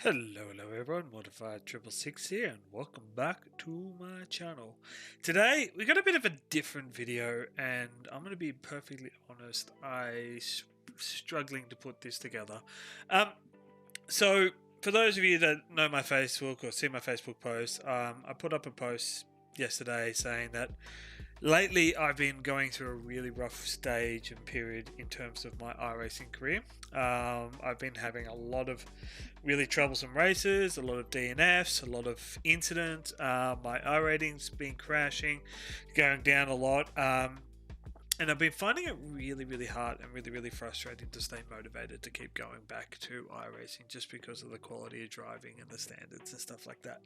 Hello everyone, Modified666 here and welcome back to my channel. Today we got a bit of a different video and I'm going to be perfectly honest, struggling to put this together. So for those of you that know my Facebook or see my Facebook post, I put up a post yesterday saying that lately I've been going through a really rough stage and period in terms of my iRacing career. I've been having a lot of really troublesome races, a lot of DNFs, a lot of incidents. My iRating's been crashing, going down a lot. And I've been finding it really hard and really frustrating to stay motivated to keep going back to iRacing just because of the quality of driving and the standards and stuff like that.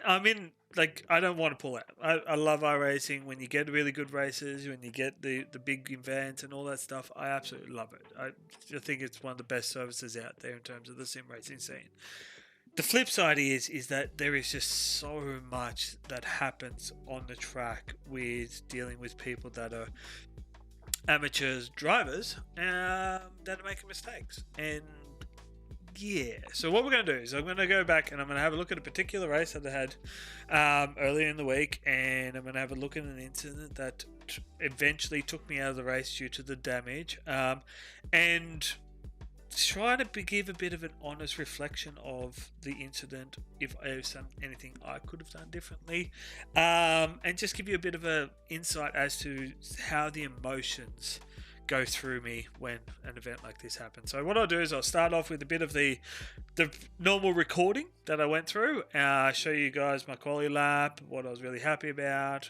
I don't want to pull out. I love iRacing. When you get really good races, when you get the big events and all that stuff, I absolutely love it. I think it's one of the best services out there in terms of the sim racing scene. The flip side is that there is just so much that happens on the track with dealing with people that are amateurs drivers that are making mistakes. And yeah, so what we're going to do is I'm going to go back and I'm going to have a look at a particular race that I had earlier in the week, and I'm going to have a look at an incident that eventually took me out of the race due to the damage, and try to give a bit of an honest reflection of the incident, if there's anything I could have done differently, and just give you a bit of an insight as to how the emotions go through me when an event like this happens. So what I'll do is I'll start off with a bit of the normal recording that I went through, show you guys my quality lap, what I was really happy about,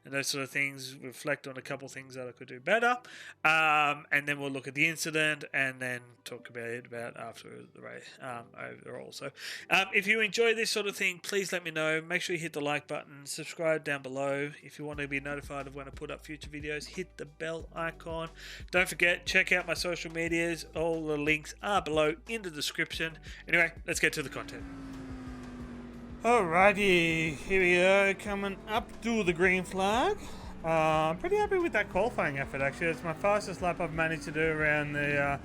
and those sort of things, reflect on a couple of things that I could do better, and then we'll look at the incident and then talk about after the race overall. So if you enjoy this sort of thing, please let me know. Make sure you hit the like button, subscribe down below. If you want to be notified of when I put up future videos, hit the bell icon. Don't forget, check out my social medias. All the links are below in the description. Anyway, let's get to the content. Alrighty, here we are, coming up to the green flag. I'm pretty happy with that qualifying effort, actually. It's my fastest lap I've managed to do around the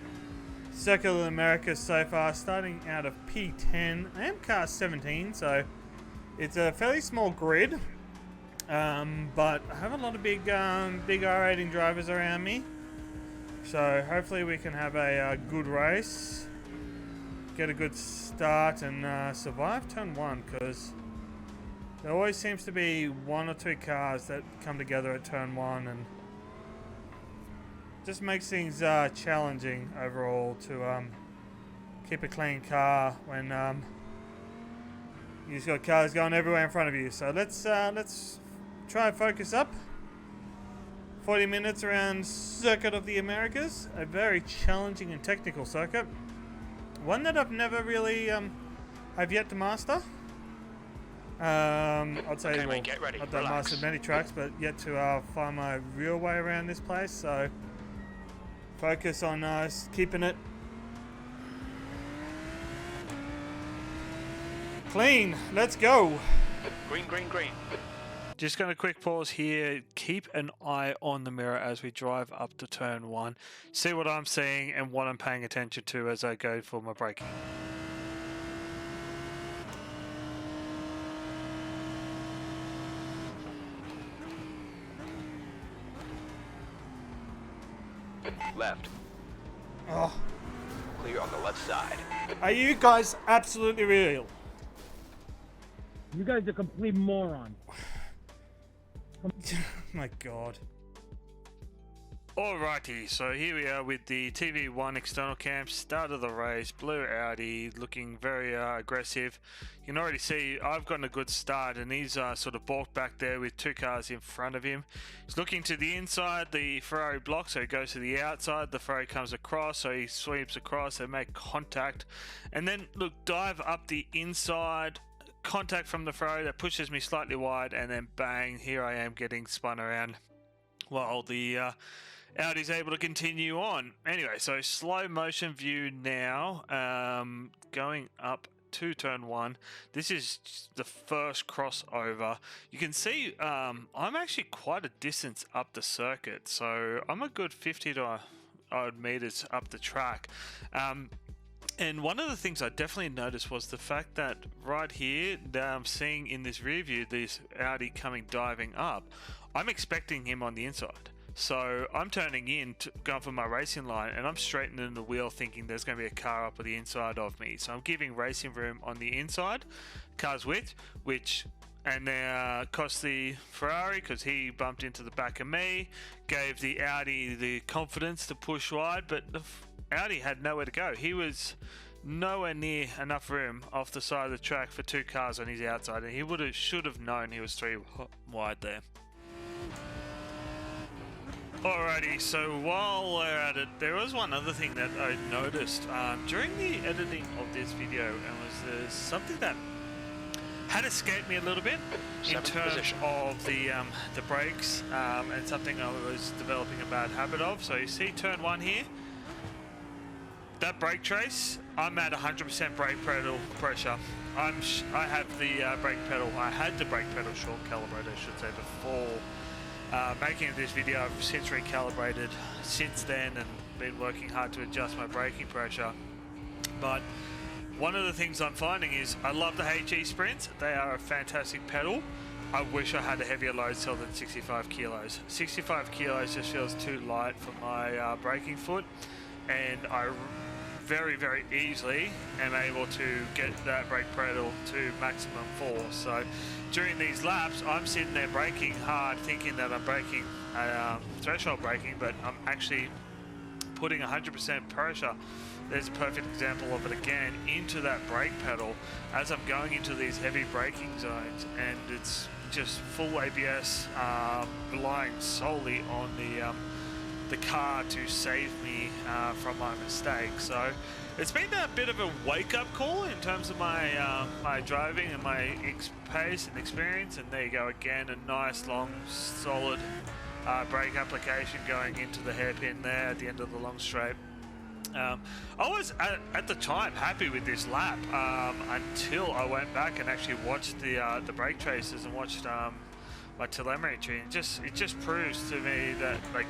Circuit of the Americas so far, starting out of P10. I am car 17, so it's a fairly small grid, but I have a lot of big R-rating drivers around me, so hopefully we can have a good race, get a good start and survive turn one, because there always seems to be one or two cars that come together at turn one and just makes things challenging overall to keep a clean car when you've got cars going everywhere in front of you. So let's try and focus up. 40 minutes around Circuit of the Americas, a very challenging and technical circuit. One that I've never really have yet to master. I'd say okay, get ready. I've done mastered many tracks, but yet to find my real way around this place. So focus on keeping it clean. Let's go. Green, green, green. Just going to quick pause here. Keep an eye on the mirror as we drive up to turn one. See what I'm seeing and what I'm paying attention to as I go for my braking. Left. Oh, Clear on the left side. are you guys absolutely real? You guys are complete morons. My God. Alrighty, so here we are with the TV1 external cam, start of the race, blue Audi, looking very aggressive. You can already see I've gotten a good start and he's sort of balked back there with two cars in front of him. He's looking to the inside, the Ferrari blocks, so he goes to the outside, the Ferrari comes across, so he sweeps across, they make contact. And then, look, dive up the inside, contact from the Ferrari that pushes me slightly wide, and then bang, here I am getting spun around while the Audi's able to continue on. Anyway, so slow motion view now, going up to turn one. This is the first crossover. You can see I'm actually quite a distance up the circuit, so I'm a good 50 to odd meters up the track. And one of the things I definitely noticed was the fact that right here, that I'm seeing in this rear view, this Audi coming diving up, I'm expecting him on the inside. So I'm turning in, going for my racing line, and I'm straightening the wheel thinking there's going to be a car up on the inside of me. So I'm giving racing room on the inside, car's width, which and cost the Ferrari, because he bumped into the back of me, gave the Audi the confidence to push wide, but the Audi had nowhere to go. He was nowhere near enough room off the side of the track for two cars on his outside, and he should have known he was three wide there. Alrighty, so while we're at it, there was one other thing that I noticed during the editing of this video, and was something that had escaped me a little bit in terms of the brakes, and something I was developing a bad habit of. So you see turn 1 here, that brake trace, I'm at 100% brake pedal pressure. I have the brake pedal, I had the brake pedal short calibrated, I should say, before making this video. I've since recalibrated since then and been working hard to adjust my braking pressure. But one of the things I'm finding is I love the HE Sprints. They are a fantastic pedal. I wish I had a heavier load cell than 65 kilos. 65 kilos just feels too light for my braking foot, and I very, very easily am able to get that brake pedal to maximum force. So during these laps, I'm sitting there braking hard, thinking that I'm braking threshold braking, but I'm actually putting 100% pressure. There's a perfect example of it again, into that brake pedal as I'm going into these heavy braking zones, and it's just full ABS, relying solely on the car to save me from my mistake. So it's been a bit of a wake-up call in terms of my my driving and my pace and experience. And there you go again, a nice long solid brake application going into the hairpin there at the end of the long straight. I was at the time happy with this lap until I went back and actually watched the brake traces and watched my telemetry, and it just proves to me that, like,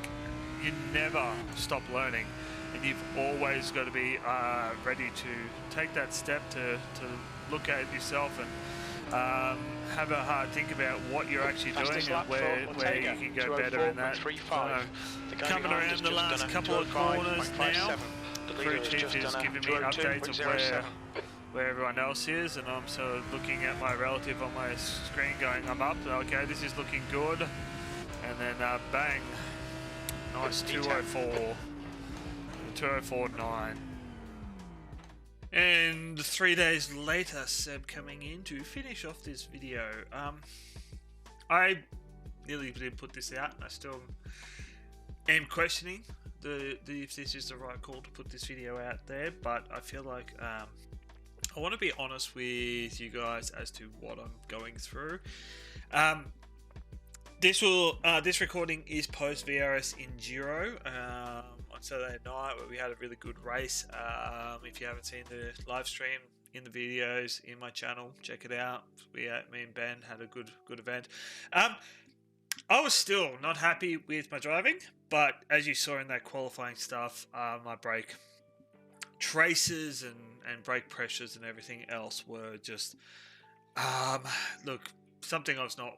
you never stop learning, and you've always got to be ready to take that step to look at yourself and have a hard think about what you're actually doing and where you can go better in that. Coming around the last couple of corners now, the crew chief is giving me updates of where everyone else is, and I'm sort of looking at my relative on my screen going, I'm up, okay, this is looking good, and then bang, nice 204, 204.9. And 3 days later, Seb coming in to finish off this video. I nearly did put this out, and I still am questioning if this is the right call to put this video out there, but I feel like I want to be honest with you guys as to what I'm going through. This recording is post VRS Enduro on Saturday night, where we had a really good race. If you haven't seen the live stream in the videos in my channel, check it out. Me and Ben had a good event. I was still not happy with my driving, but as you saw in that qualifying stuff, my brake traces and brake pressures and everything else were just something I was not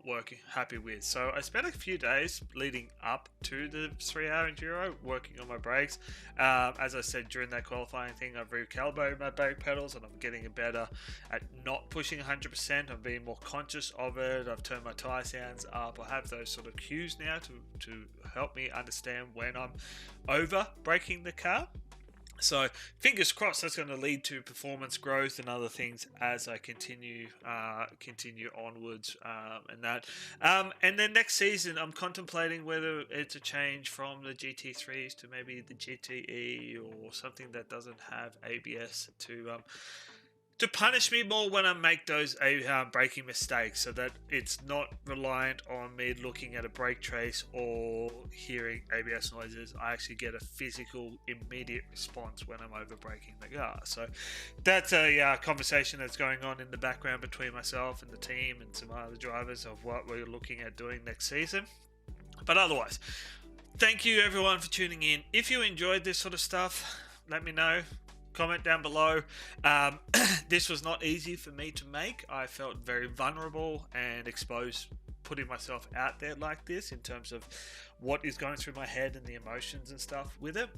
happy with. So I spent a few days leading up to the 3-hour enduro working on my brakes. As I said during that qualifying thing, I've recalibrated my brake pedals and I'm getting better at not pushing 100%. I'm being more conscious of it. I've turned my tire sounds up. I have those sort of cues now to help me understand when I'm over braking the car. So fingers crossed that's going to lead to performance growth and other things as I continue onwards and that. And then next season I'm contemplating whether it's a change from the GT3s to maybe the GTE or something that doesn't have ABS to punish me more when I make those braking mistakes, so that it's not reliant on me looking at a brake trace or hearing ABS noises. I actually get a physical, immediate response when I'm over braking the car. So that's a conversation that's going on in the background between myself and the team and some other drivers of what we're looking at doing next season. But otherwise, thank you everyone for tuning in. If you enjoyed this sort of stuff, let me know. comment down below. This was not easy for me to make. I felt very vulnerable and exposed putting myself out there like this in terms of what is going through my head and the emotions and stuff with it.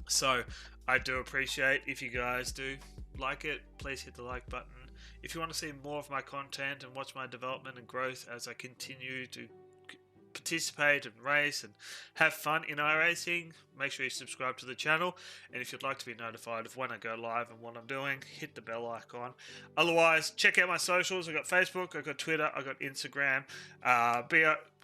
So I do appreciate if you guys do like it, please hit the like button. If you want to see more of my content and watch my development and growth as I continue to participate and race and have fun in iRacing, make sure you subscribe to the channel. And if you'd like to be notified of when I go live and what I'm doing, hit the bell icon. Otherwise, check out my socials. I've got Facebook, I've got Twitter, I've got Instagram.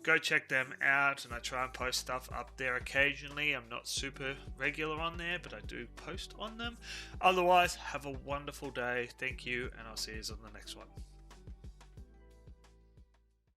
Go check them out, and I try and post stuff up there occasionally. I'm not super regular on there, but I do post on them. Otherwise, have a wonderful day. Thank you, and I'll see you on the next one.